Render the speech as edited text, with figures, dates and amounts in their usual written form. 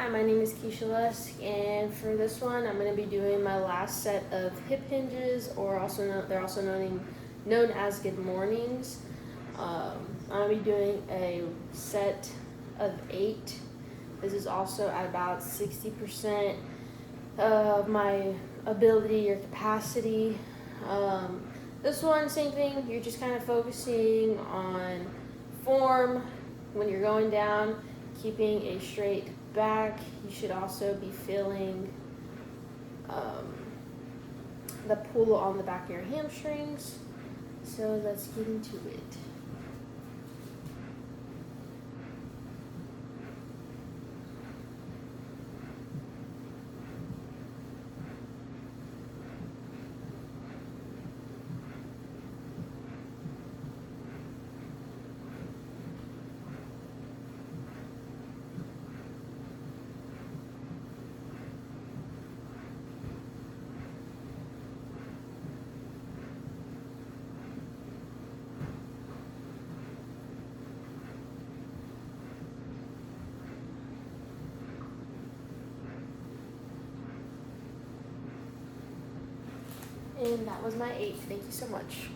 Hi, my name is Keisha Lusk, and for this one, I'm going to be doing my last set of hip hinges, or they're also known as good mornings. I'll be doing a set of 8. This is also at about 60% of my ability or capacity. This one, same thing. You're just kind of focusing on form when you're going down, keeping a straight back. You should also be feeling the pull on the back of your hamstrings. So let's get into it. And that was my 8. Thank you so much.